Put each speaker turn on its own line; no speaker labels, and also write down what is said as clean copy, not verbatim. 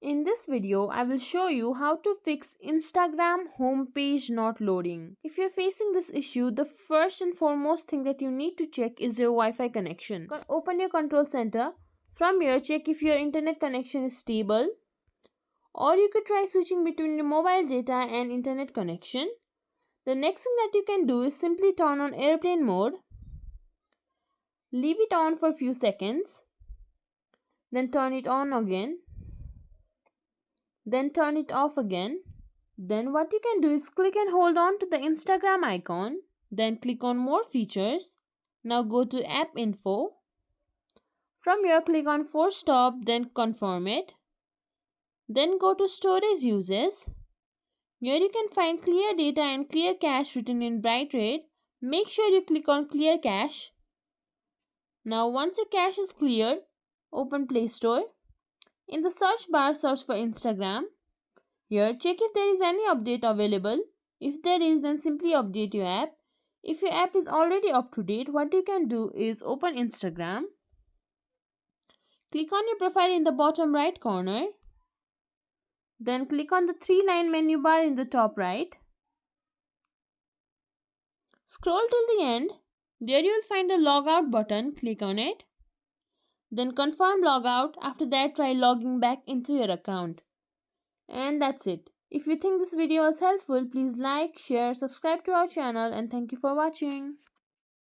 In this video, I will show you how to fix Instagram homepage not loading. If you're facing this issue, the first and foremost thing that you need to check is your Wi-Fi connection. Open your control center. From here, check if your internet connection is stable, or you could try switching between your mobile data and internet connection. The next thing that you can do is simply turn on airplane mode. Leave it on for a few seconds. Then turn it on again. Then turn it off again. Then what you can do is click and hold on to the Instagram icon. Then click on more features. Now go to app info. From here click on force stop, then confirm it. Then go to storage uses. Here you can find clear data and clear cache written in bright red. Make sure you click on clear cache. Now once your cache is cleared, open Play Store. In the search bar, search for Instagram. Here, check if there is any update available. If there is, then simply update your app. If your app is already up to date, what you can do is open Instagram. Click on your profile in the bottom right corner. Then click on the 3-line menu bar in the top right. Scroll till the end. There you will find a logout button. Click on it. Then confirm logout. After that, try logging back into your account. And that's it. If you think this video was helpful, please like, share, subscribe to our channel, and thank you for watching.